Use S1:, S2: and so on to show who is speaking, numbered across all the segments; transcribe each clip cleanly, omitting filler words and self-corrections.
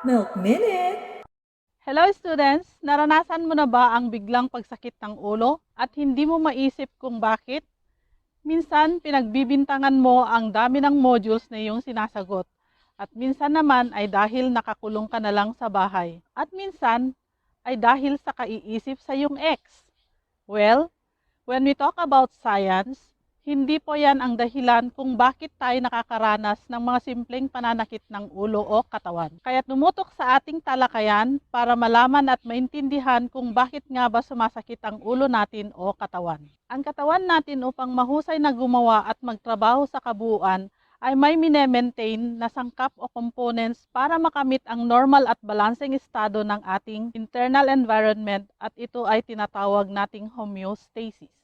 S1: Milk Minute!
S2: Hello students! Naranasan mo na ba ang biglang pagsakit ng ulo at hindi mo maisip kung bakit? Minsan, pinagbibintangan mo ang dami ng modules na iyong sinasagot. At minsan naman ay dahil nakakulong ka na lang sa bahay. At minsan ay dahil sa kaiisip sa iyong ex. Well, when we talk about science, hindi po yan ang dahilan kung bakit tayo nakakaranas ng mga simpleng pananakit ng ulo o katawan. Kaya tumutok sa ating talakayan para malaman at maintindihan kung bakit nga ba sumasakit ang ulo natin o katawan. Ang katawan natin upang mahusay na gumawa at magtrabaho sa kabuuan ay may mine-maintain na sangkap o components para makamit ang normal at balancing estado ng ating internal environment at ito ay tinatawag nating homeostasis.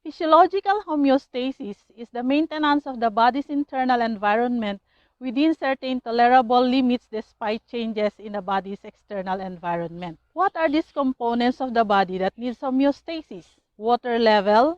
S2: Physiological homeostasis is the maintenance of the body's internal environment within certain tolerable limits despite changes in the body's external environment. What are these components of the body that needs homeostasis? Water level,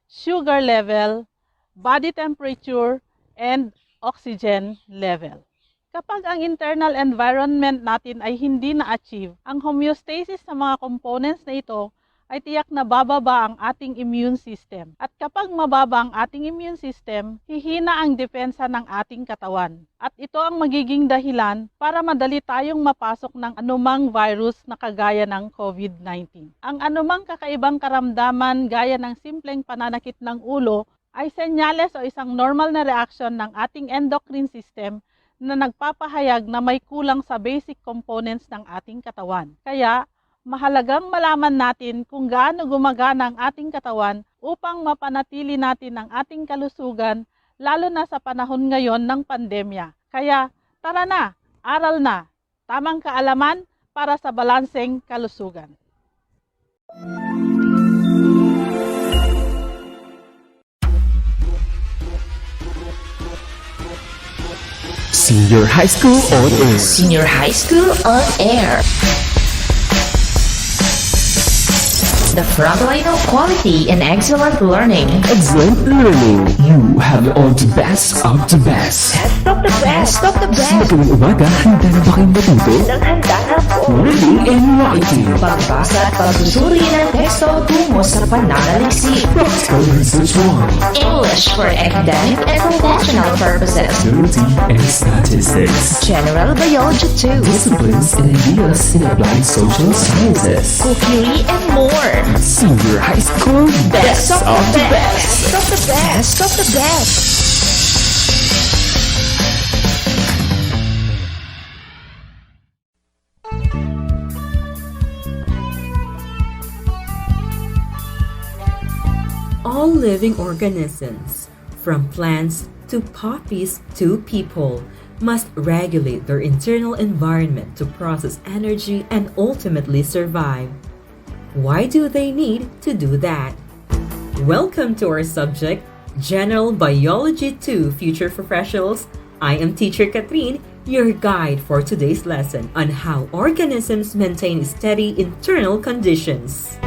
S2: sugar level, body temperature, and oxygen level. Kapag ang internal environment natin ay hindi na-achieve, ang homeostasis sa mga components na ito ay tiyak na bababa ang ating immune system. At kapag mababa ang ating immune system, hihina ang depensa ng ating katawan. At ito ang magiging dahilan para madali tayong mapasok ng anumang virus na kagaya ng COVID-19. Ang anumang kakaibang karamdaman gaya ng simpleng pananakit ng ulo ay senyales o isang normal na reaction ng ating endocrine system na nagpapahayag na may kulang sa basic components ng ating katawan. Kaya, mahalagang malaman natin kung gaano gumagana ang ating katawan upang mapanatili natin ang ating kalusugan lalo na sa panahon ngayon ng pandemya. Kaya tara na, aral na, tamang kaalaman para sa balanseng kalusugan.
S3: Senior High School on Air.
S4: Senior High School on Air. The front line of quality and excellent learning.
S3: Excellent learning. You have all the best of the best.
S4: Best of the best of the
S3: Sa
S4: best.
S3: tuwing umaga, handa na ba kayong matuto?
S4: Nang handa na po.
S3: Reading and writing.
S4: Pagbasa at pagsusuri ng teksto tungo sa pananaliksik.
S3: Practical research 1.
S4: English for academic and professional purposes.
S3: Ability and statistics.
S4: General Biology 2.
S3: Disciplines and ideas in applied social sciences.
S4: Cookery and more.
S3: Senior High School,
S4: Best of the best of the best of the best.
S1: All living organisms, from plants to poppies to people, must regulate their internal environment to process energy and ultimately survive. Why do they need to do that? Welcome to our subject, General Biology 2 Future Professionals. I am Teacher Catherine, your guide for today's lesson on how organisms maintain steady internal conditions.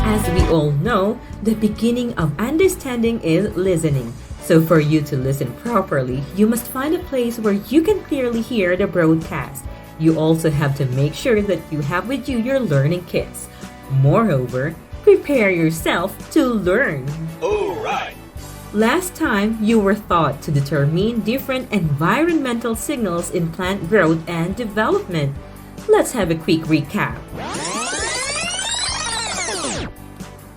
S1: As we all know, the beginning of understanding is listening. So for you to listen properly, you must find a place where you can clearly hear the broadcast. You also have to make sure that you have with you your learning kits. Moreover, prepare yourself to learn.
S5: Alright!
S1: Last time, you were taught to determine different environmental signals in plant growth and development. Let's have a quick recap.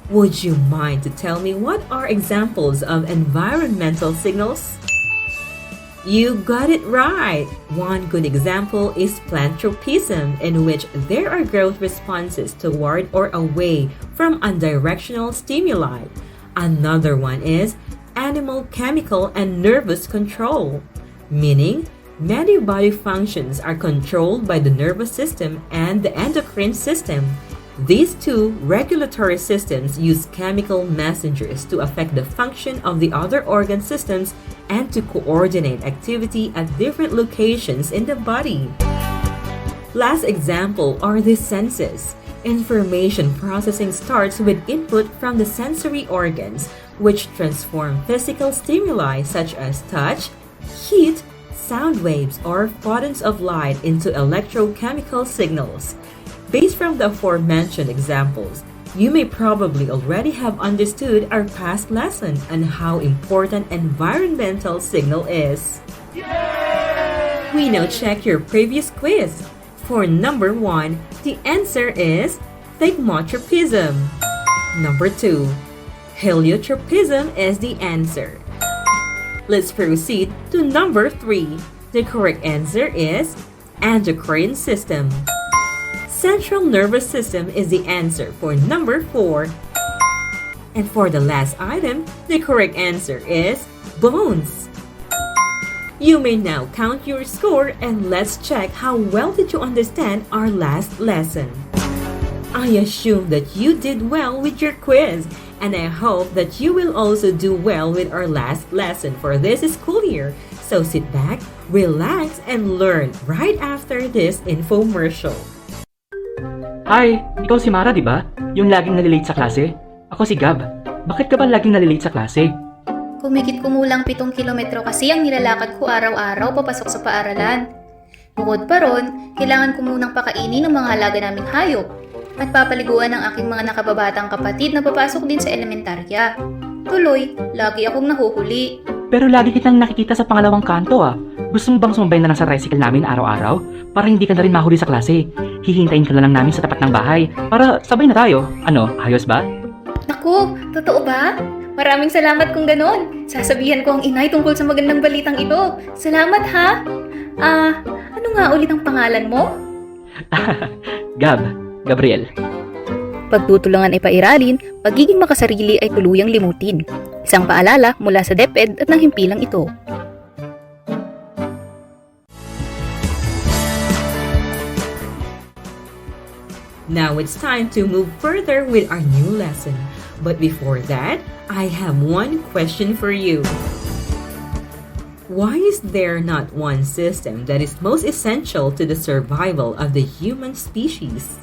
S1: Would you mind to tell me what are examples of environmental signals? You got it right! One good example is plant tropism, in which there are growth responses toward or away from unidirectional stimuli. Another one is animal chemical and nervous control, meaning many body functions are controlled by the nervous system and the endocrine system. These two regulatory systems use chemical messengers to affect the function of the other organ systems and to coordinate activity at different locations in the body. Last example are the senses. Information processing starts with input from the sensory organs, which transform physical stimuli such as touch, heat, sound waves or photons of light into electrochemical signals. Based from the aforementioned examples, you may probably already have understood our past lesson on how important environmental signal is. We now check your previous quiz. For number 1, the answer is thigmotropism. Number 2, heliotropism is the answer. Let's proceed to number 3. The correct answer is endocrine system. Central nervous system is the answer for number 4. And for the last item, the correct answer is bones. You may now count your score and let's check how well did you understand our last lesson. I assume that you did well with your quiz, and I hope that you will also do well with our last lesson for this school year. So sit back, relax, and learn right after this infomercial.
S5: Hi, ikaw si Mara, di ba? Yung laging nalilate sa klase? Ako si Gab. Bakit ka ba laging nalilate sa klase?
S6: Kumikit kumulang 7 kilometro kasi ang nilalakad ko araw-araw papasok sa paaralan. Bukod pa ron, kailangan ko munang pakainin ng mga alaga naming hayop at papaliguan ng aking mga nakababatang kapatid na papasok din sa elementarya. Tuloy, lagi akong nahuhuli.
S5: Pero lagi kitang nakikita sa pangalawang kanto ah. Gusto mo bang sumabay na lang sa tricycle namin araw-araw? Para hindi ka na rin mahuli sa klase. Hihintayin ka na lang namin sa tapat ng bahay para sabay na tayo. Ano, ayos ba?
S6: Naku, totoo ba? Maraming salamat kung ganon. Sasabihan ko ang inay tungkol sa magandang balitang ito. Salamat ha? Ano nga ulit ang pangalan mo?
S5: Gabriel.
S6: Pagtutulungan ay pairalin, pagiging makasarili ay tuluyang limutin. Isang paalala mula sa DepEd at ng himpilang ito.
S1: Now it's time to move further with our new lesson. But before that, I have one question for you. Why is there not one system that is most essential to the survival of the human species?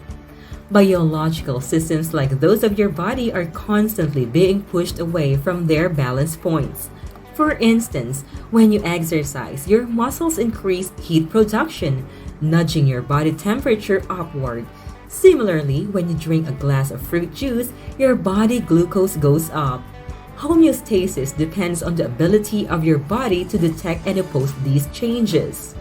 S1: Biological systems like those of your body are constantly being pushed away from their balance points. For instance, when you exercise, your muscles increase heat production, nudging your body temperature upward. Similarly, when you drink a glass of fruit juice, your body glucose goes up. Homeostasis depends on the ability of your body to detect and oppose these changes.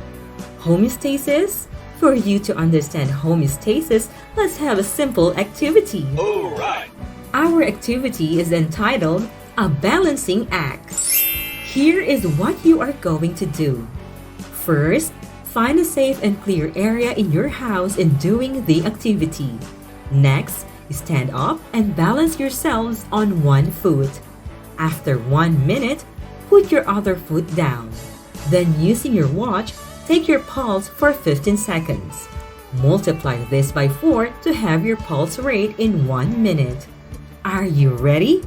S1: Homeostasis? For you to understand homeostasis, let's have a simple activity.
S7: Alright!
S1: Our activity is entitled A Balancing Act. Here is what you are going to do. First, find a safe and clear area in your house in doing the activity. Next, stand up and balance yourselves on one foot. After 1 minute, put your other foot down. Then using your watch, take your pulse for 15 seconds. Multiply this by 4 to have your pulse rate in 1 minute. Are you ready?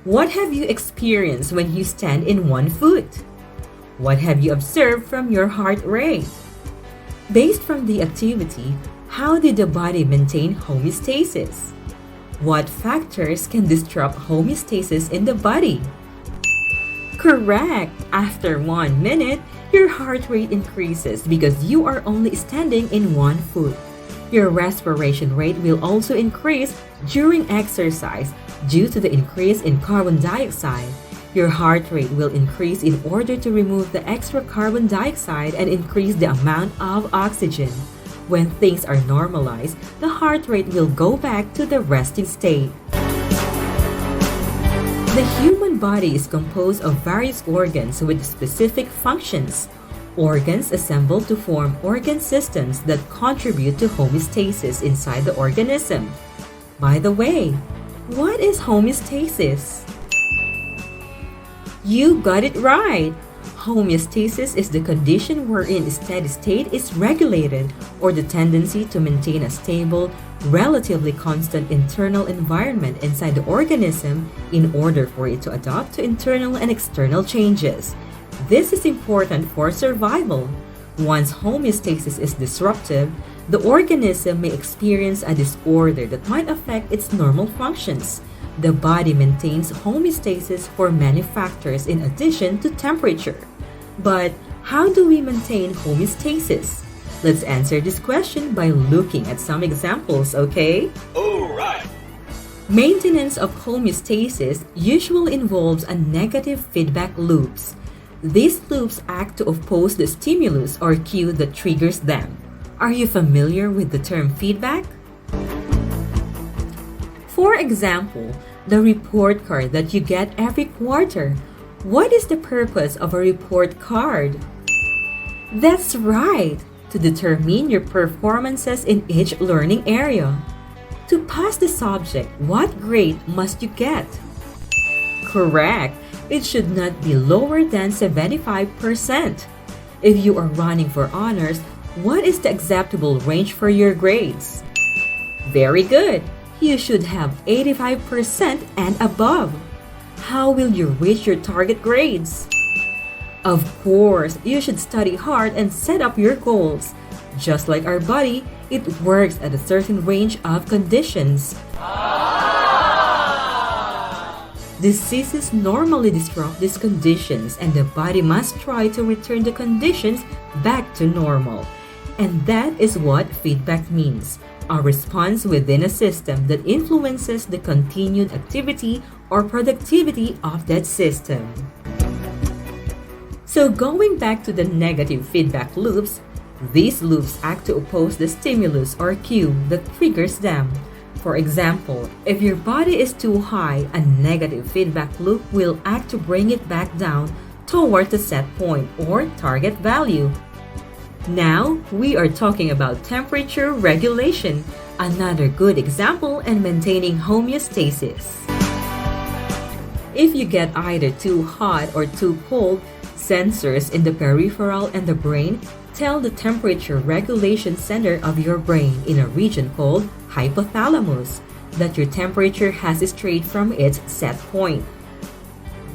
S1: What have you experienced when you stand in one foot? What have you observed from your heart rate? Based from the activity, how did the body maintain homeostasis? What factors can disrupt homeostasis in the body? Correct! After 1 minute, your heart rate increases because you are only standing in one foot. Your respiration rate will also increase during exercise due to the increase in carbon dioxide. Your heart rate will increase in order to remove the extra carbon dioxide and increase the amount of oxygen. When things are normalized, the heart rate will go back to the resting state. The human body is composed of various organs with specific functions. Organs assemble to form organ systems that contribute to homeostasis inside the organism. By the way, what is homeostasis? You got it right! Homeostasis is the condition wherein steady state is regulated, or the tendency to maintain a stable, relatively constant internal environment inside the organism in order for it to adapt to internal and external changes. This is important for survival. Once homeostasis is disrupted, the organism may experience a disorder that might affect its normal functions. The body maintains homeostasis for many factors in addition to temperature. But how do we maintain homeostasis? Let's answer this question by looking at some examples, okay?
S7: Alright!
S1: Maintenance of homeostasis usually involves a negative feedback loops. These loops act to oppose the stimulus or cue that triggers them. Are you familiar with the term feedback? For example, the report card that you get every quarter. What is the purpose of a report card? That's right! To determine your performances in each learning area. To pass the subject, what grade must you get? Correct! It should not be lower than 75%. If you are running for honors, what is the acceptable range for your grades? Very good! You should have 85% and above. How will you reach your target grades? Of course, you should study hard and set up your goals. Just like our body, it works at a certain range of conditions. Diseases normally disrupt these conditions, and the body must try to return the conditions back to normal. And that is what feedback means. A response within a system that influences the continued activity or productivity of that system. So going back to the negative feedback loops, these loops act to oppose the stimulus or cue that triggers them. For example, if your body is too high, a negative feedback loop will act to bring it back down toward the set point or target value. Now, we are talking about temperature regulation, another good example in maintaining homeostasis. If you get either too hot or too cold, sensors in the peripheral and the brain tell the temperature regulation center of your brain in a region called hypothalamus that your temperature has strayed from its set point.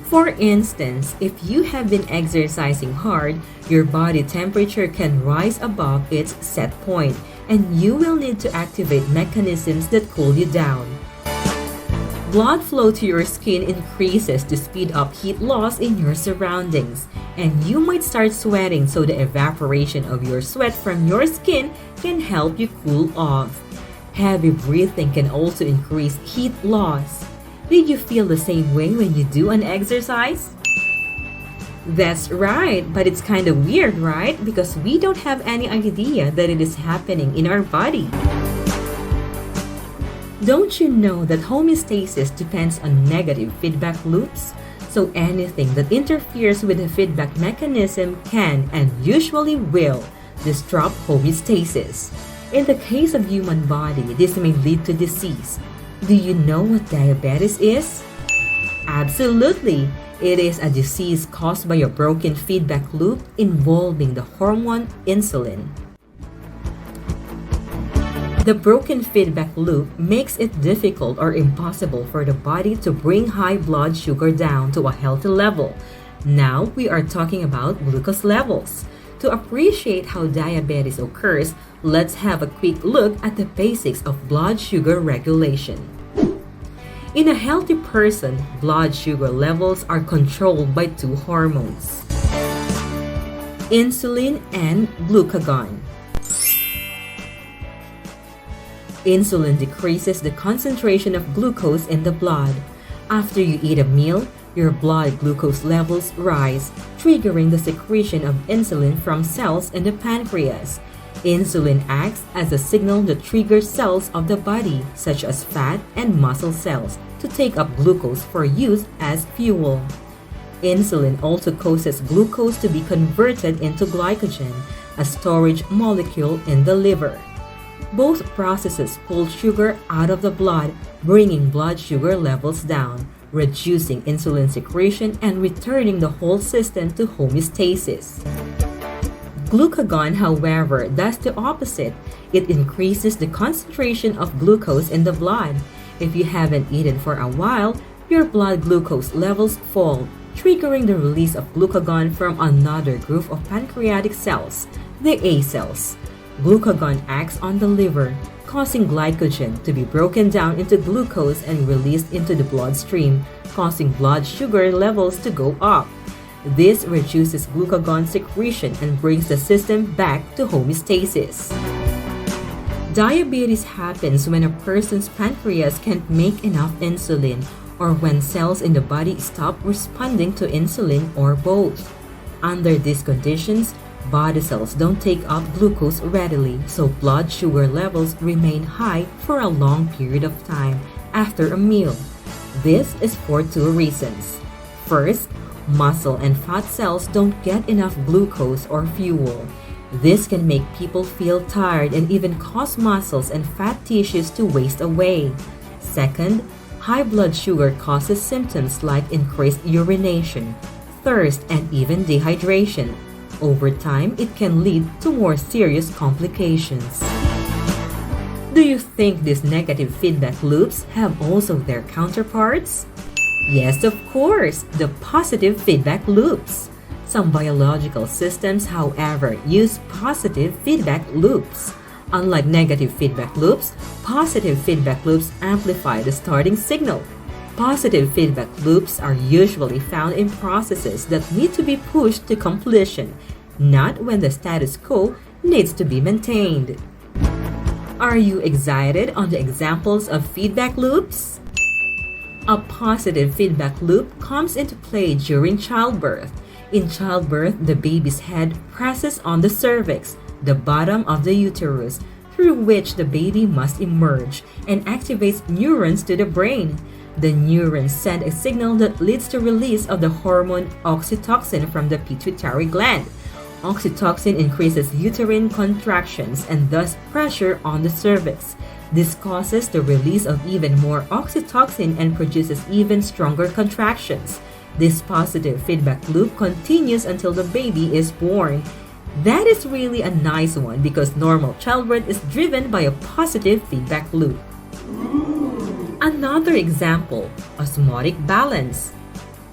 S1: For instance, if you have been exercising hard, your body temperature can rise above its set point, and you will need to activate mechanisms that cool you down. Blood flow to your skin increases to speed up heat loss in your surroundings, and you might start sweating, so the evaporation of your sweat from your skin can help you cool off. Heavy breathing can also increase heat loss. Did you feel the same way when you do an exercise? That's right, but it's kind of weird, right? Because we don't have any idea that it is happening in our body. Don't you know that homeostasis depends on negative feedback loops? So anything that interferes with the feedback mechanism can and usually will disrupt homeostasis. In the case of human body, this may lead to disease. Do you know what diabetes is? Absolutely! It is a disease caused by a broken feedback loop involving the hormone insulin. The broken feedback loop makes it difficult or impossible for the body to bring high blood sugar down to a healthy level. Now we are talking about glucose levels. To appreciate how diabetes occurs, let's have a quick look at the basics of blood sugar regulation. In a healthy person, blood sugar levels are controlled by two hormones: insulin and glucagon. Insulin decreases the concentration of glucose in the blood. After you eat a meal, your blood glucose levels rise, triggering the secretion of insulin from cells in the pancreas. Insulin acts as a signal that triggers cells of the body, such as fat and muscle cells, to take up glucose for use as fuel. Insulin also causes glucose to be converted into glycogen, a storage molecule in the liver. Both processes pull sugar out of the blood, bringing blood sugar levels down, reducing insulin secretion and returning the whole system to homeostasis. Glucagon, however, does the opposite. It increases the concentration of glucose in the blood. If you haven't eaten for a while, your blood glucose levels fall, triggering the release of glucagon from another group of pancreatic cells, the A cells. Glucagon acts on the liver, causing glycogen to be broken down into glucose and released into the bloodstream, causing blood sugar levels to go up. This reduces glucagon secretion and brings the system back to homeostasis. Diabetes happens when a person's pancreas can't make enough insulin, or when cells in the body stop responding to insulin, or both. Under these conditions, body cells don't take up glucose readily, so blood sugar levels remain high for a long period of time after a meal. This is for two reasons. First, muscle and fat cells don't get enough glucose or fuel. This can make people feel tired and even cause muscles and fat tissues to waste away. Second, high blood sugar causes symptoms like increased urination, thirst, and even dehydration. Over time, it can lead to more serious complications. Do you think these negative feedback loops have also their counterparts? Yes, of course, the positive feedback loops. Some biological systems, however, use positive feedback loops. Unlike negative feedback loops, positive feedback loops amplify the starting signal. Positive feedback loops are usually found in processes that need to be pushed to completion, not when the status quo needs to be maintained. Are you excited on the examples of feedback loops? A positive feedback loop comes into play during childbirth. In childbirth, the baby's head presses on the cervix, the bottom of the uterus, through which the baby must emerge, and activates neurons to the brain. The neurons send a signal that leads to release of the hormone oxytocin from the pituitary gland. Oxytocin increases uterine contractions and thus pressure on the cervix. This causes the release of even more oxytocin and produces even stronger contractions. This positive feedback loop continues until the baby is born. That is really a nice one because normal childbirth is driven by a positive feedback loop. Another example, osmotic balance.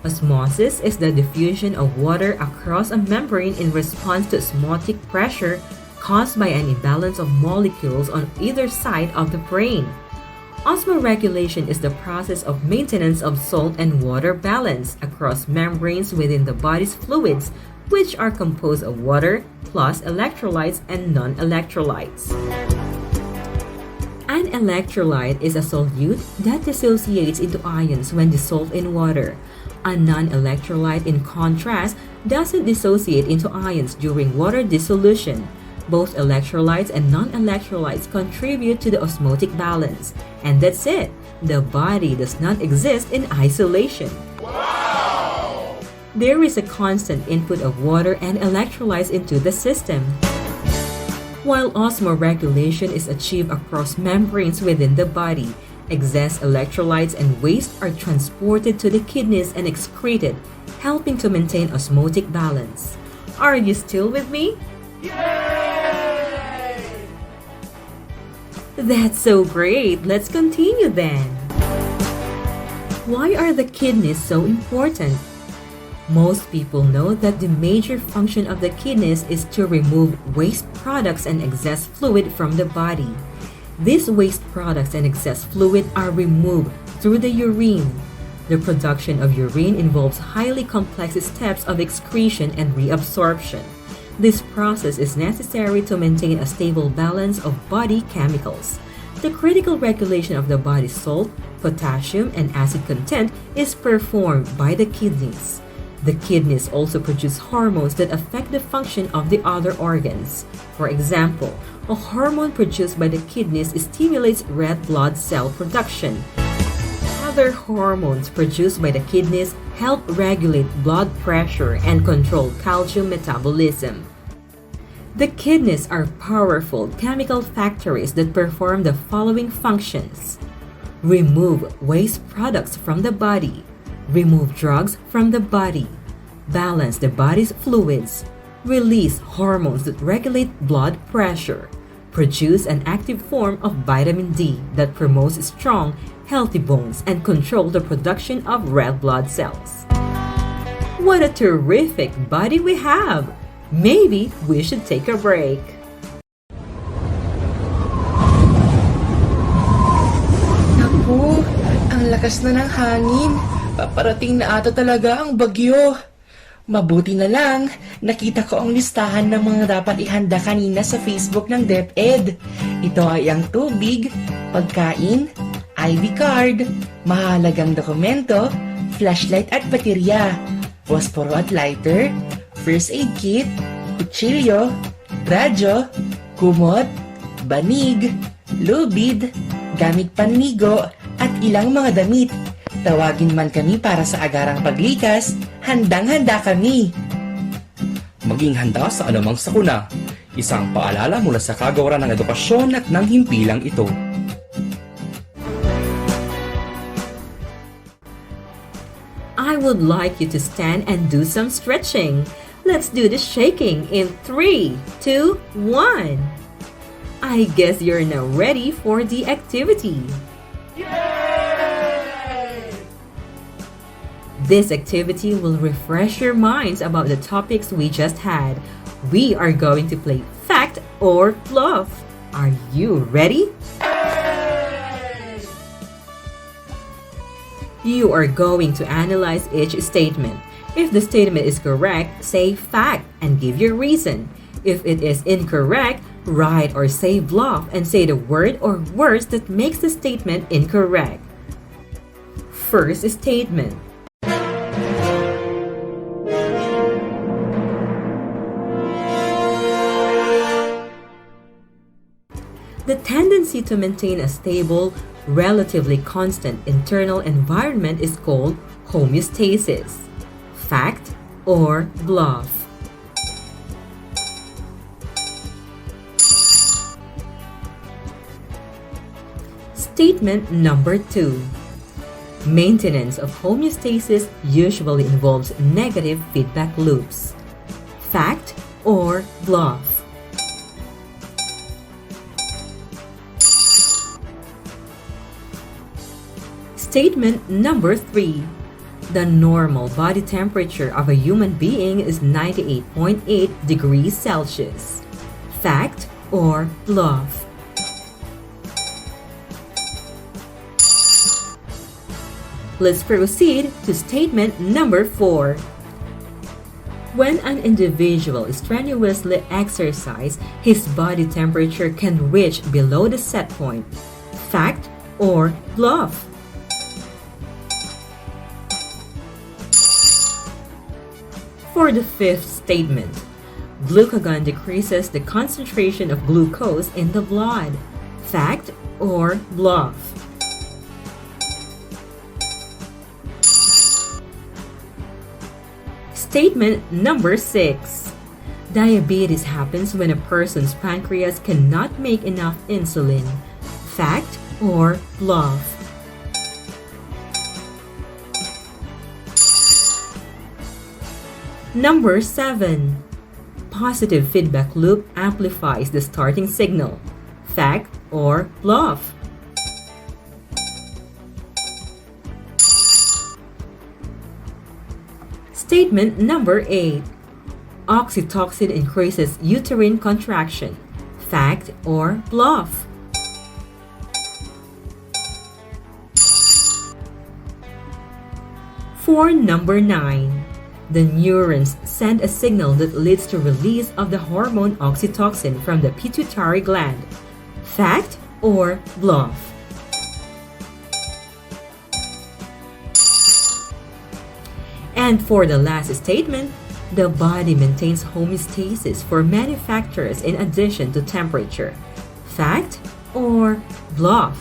S1: Osmosis is the diffusion of water across a membrane in response to osmotic pressure caused by an imbalance of molecules on either side of the brain. Osmoregulation is the process of maintenance of salt and water balance across membranes within the body's fluids, which are composed of water plus electrolytes and non-electrolytes. An electrolyte is a solute that dissociates into ions when dissolved in water. A non-electrolyte, in contrast, doesn't dissociate into ions during water dissolution. Both electrolytes and non-electrolytes contribute to the osmotic balance. And that's it. The body does not exist in isolation. Wow! There is a constant input of water and electrolytes into the system. While osmoregulation is achieved across membranes within the body, excess electrolytes and waste are transported to the kidneys and excreted, helping to maintain osmotic balance. Are you still with me? That's so great. Let's continue then. Why are the kidneys so important? Most people know that the major function of the kidneys is to remove waste products and excess fluid from the body. These waste products and excess fluid are removed through the urine. The production of urine involves highly complex steps of excretion and reabsorption. This process is necessary to maintain a stable balance of body chemicals. The critical regulation of the body's salt, potassium, and acid content is performed by the kidneys. The kidneys also produce hormones that affect the function of the other organs. For example, a hormone produced by the kidneys stimulates red blood cell production. Other hormones produced by the kidneys help regulate blood pressure and control calcium metabolism. The kidneys are powerful chemical factories that perform the following functions: remove waste products from the body, remove drugs from the body, balance the body's fluids, release hormones that regulate blood pressure, produce an active form of vitamin D that promotes strong, healthy bones and control the production of red blood cells. What a terrific body we have! Maybe we should take a break.
S7: Naku, ang lakas na ng hangin. Paparating na ata talaga ang bagyo. Mabuti na lang, nakita ko ang listahan ng mga dapat ihanda kanina sa Facebook ng DepEd. Ito ay ang tubig, pagkain, ID card, mahalagang dokumento, flashlight at baterya, posporo at lighter, first aid kit, kutsilyo, radyo, kumot, banig, lubid, gamit panligo, at ilang mga damit. Tawagin man kami para sa agarang paglikas, handang-handa kami.
S8: Maging handa sa anumang sakuna. Isang paalala mula sa kagawaran ng edukasyon at ng himpilang ito.
S1: I would like you to stand and do some stretching. Let's do the shaking in 3, 2, 1. I guess you're now ready for the activity. This activity will refresh your minds about the topics we just had. We are going to play fact or bluff. Are you ready? You are going to analyze each statement. If the statement is correct, say fact and give your reason. If it is incorrect, write or say bluff and say the word or words that makes the statement incorrect. First statement. The tendency to maintain a stable, relatively constant internal environment is called homeostasis. Fact or bluff? Statement number 2. Maintenance of homeostasis usually involves negative feedback loops. Fact or bluff? Statement number 3. The normal body temperature of a human being is 98.8 degrees Celsius. Fact or bluff? Let's proceed to statement number 4. When an individual strenuously exercises, his body temperature can reach below the set point. Fact or bluff? For the fifth statement, glucagon decreases the concentration of glucose in the blood. Fact or bluff? Statement number 6. Diabetes happens when a person's pancreas cannot make enough insulin. Fact or bluff? Number 7. Positive feedback loop amplifies the starting signal. Fact or bluff? Statement number 8. Oxytocin increases uterine contraction. Fact or bluff? For number 9. The neurons send a signal that leads to release of the hormone oxytocin from the pituitary gland. Fact or bluff? And for the last statement, the body maintains homeostasis for many factors in addition to temperature. Fact or bluff?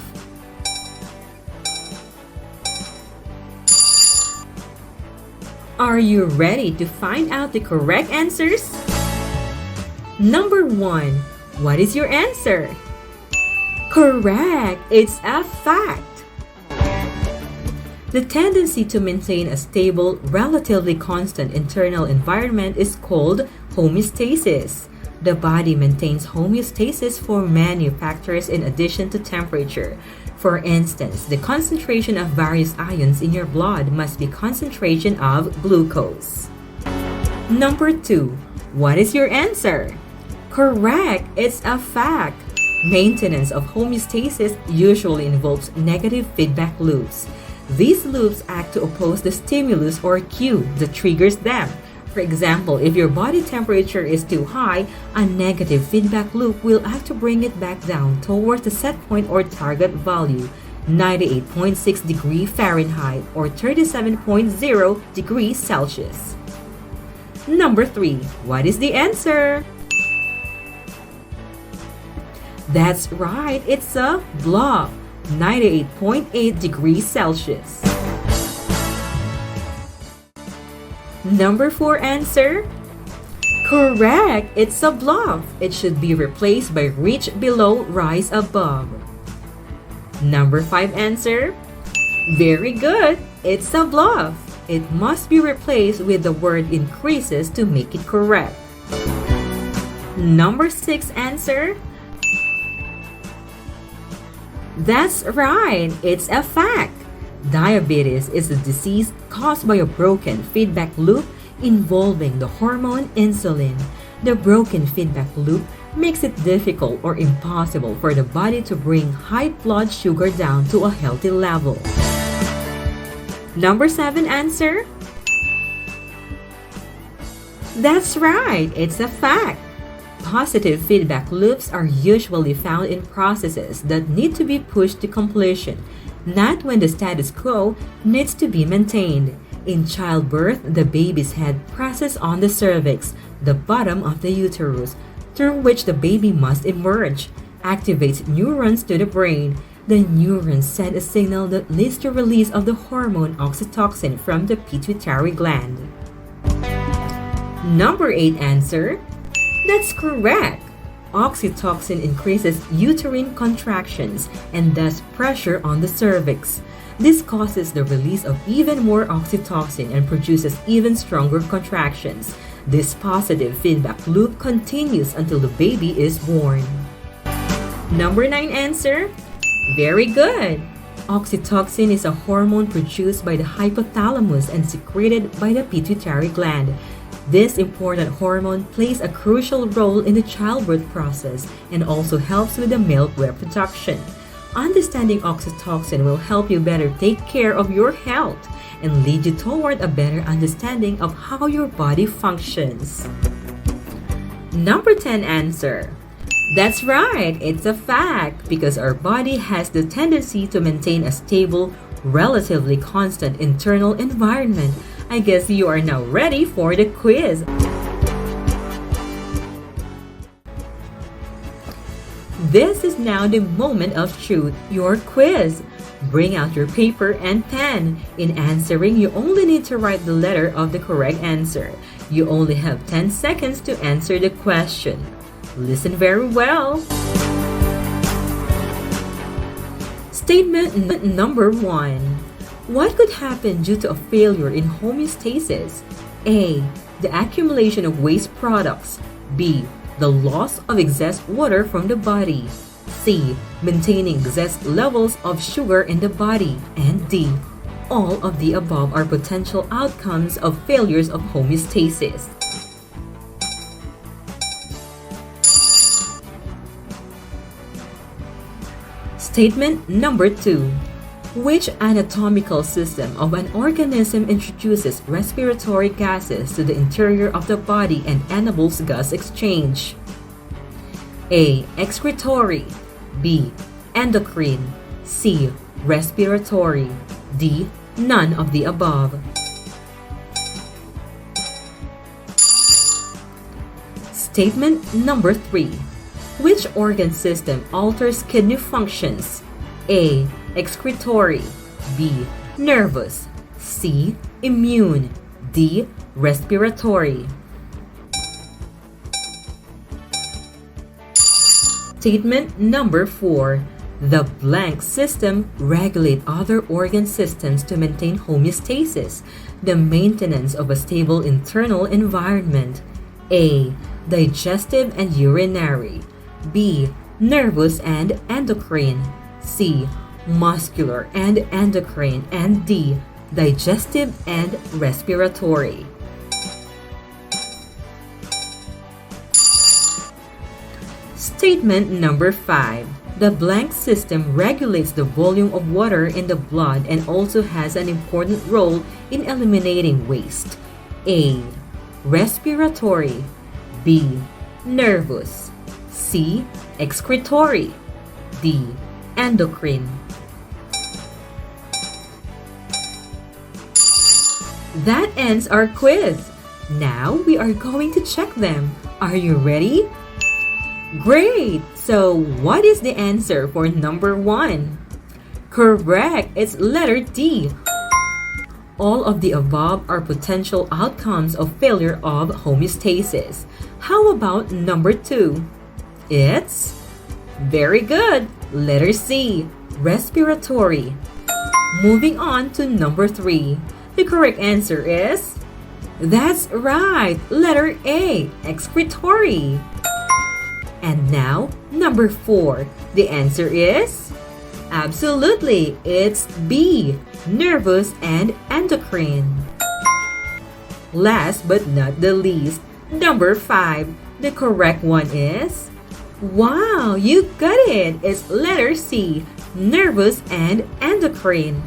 S1: Are you ready to find out the correct answers? Number 1. What is your answer? Correct! It's a fact! The tendency to maintain a stable, relatively constant internal environment is called homeostasis. The body maintains homeostasis for many factors in addition to temperature. For instance, the concentration of various ions in your blood must be concentration of glucose. Number 2. What is your answer? Correct! It's a fact! Maintenance of homeostasis usually involves negative feedback loops. These loops act to oppose the stimulus or cue that triggers them. For example, if your body temperature is too high, a negative feedback loop will act to bring it back down towards the set point or target value, 98.6 degrees Fahrenheit or 37.0 degrees Celsius. Number 3. What is the answer? That's right, it's a bluff. 98.8 degrees Celsius. Number 4 answer? Correct! It's a bluff. It should be replaced by reach below, rise above. Number 5 answer? Very good! It's a bluff. It must be replaced with the word increases to make it correct. Number 6 answer? That's right, it's a fact. Diabetes is a disease caused by a broken feedback loop involving the hormone insulin. The broken feedback loop makes it difficult or impossible for the body to bring high blood sugar down to a healthy level. Number 7 answer? That's right, it's a fact. Positive feedback loops are usually found in processes that need to be pushed to completion, not when the status quo needs to be maintained. In childbirth, the baby's head presses on the cervix, the bottom of the uterus, through which the baby must emerge, activates neurons to the brain. The neurons send a signal that leads to release of the hormone oxytocin from the pituitary gland. Number 8 answer? That's correct! Oxytocin increases uterine contractions and thus pressure on the cervix. This causes the release of even more oxytocin and produces even stronger contractions. This positive feedback loop continues until the baby is born. Number 9 answer? Very good! Oxytocin is a hormone produced by the hypothalamus and secreted by the pituitary gland. This important hormone plays a crucial role in the childbirth process and also helps with the male reproduction. Understanding oxytocin will help you better take care of your health and lead you toward a better understanding of how your body functions. Number 10 answer. That's right, it's a fact because our body has the tendency to maintain a stable, relatively constant internal environment. I guess you are now ready for the quiz. This is now the moment of truth, your quiz. Bring out your paper and pen. In answering, you only need to write the letter of the correct answer. You only have 10 seconds to answer the question. Listen very well. Statement number 1. What could happen due to a failure in homeostasis? A. The accumulation of waste products. B. The loss of excess water from the body. C. Maintaining excess levels of sugar in the body. And D. All of the above are potential outcomes of failures of homeostasis. Statement number 2. Which anatomical system of an organism introduces respiratory gases to the interior of the body and enables gas exchange? A. Excretory. B. Endocrine. C. Respiratory. D. None of the above. Statement number 3. Which organ system alters kidney functions? A. Excretory. B. Nervous. C. Immune. D. Respiratory. Statement number 4. The blank system regulate other organ systems to maintain homeostasis, the maintenance of a stable internal environment. A. Digestive and urinary. B. Nervous and endocrine. C. Muscular and endocrine. And D. Digestive and respiratory. Statement number 5. The blank system regulates the volume of water in the blood and also has an important role in eliminating waste. A. Respiratory. B. Nervous. C. Excretory. D. Endocrine. That ends our quiz. Now we are going to check them. Are you ready? Great! So what is the answer for number 1? Correct! It's letter D. All of the above are potential outcomes of failure of homeostasis. How about number 2? It's very good. Letter C. Respiratory. Moving on to number 3. The correct answer is... That's right! Letter A. Excretory. And now, number 4. The answer is... Absolutely, it's B. Nervous and endocrine. Last but not the least, number 5. The correct one is... Wow, you got it! It's letter C. Nervous and endocrine.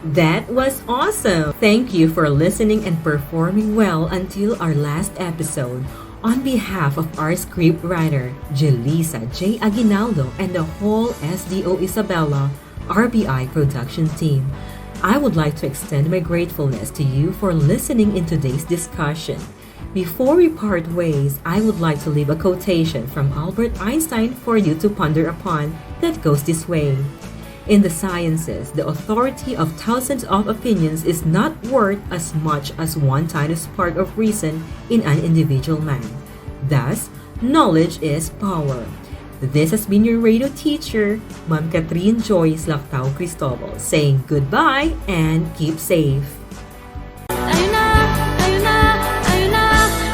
S1: That was awesome! Thank you for listening and performing well until our last episode. On behalf of our scriptwriter, Jelisa J. Aguinaldo, and the whole SDO Isabela RBI production team, I would like to extend my gratefulness to you for listening in today's discussion. Before we part ways, I would like to leave a quotation from Albert Einstein for you to ponder upon that goes this way. In the sciences, the authority of thousands of opinions is not worth as much as one tiniest part of reason in an individual man. Thus, knowledge is power. This has been your radio teacher, Ma'am Catherine Joyce Lactao Cristobal, saying goodbye and keep safe.
S9: Tayo na,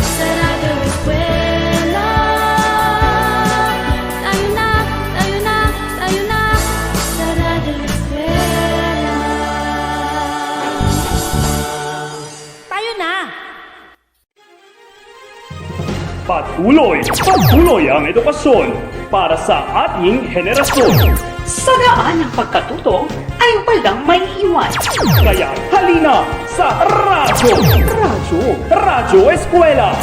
S9: sa Radyo Eskwela. Tayo na, sa Radyo Eskwela. Tayo na!
S10: Patuloy ang edukasyon para sa ating henerasyon.
S11: Sa daan ng pagkatuto ay walang may iwan.
S10: Kaya halina sa Radyo Eskwela!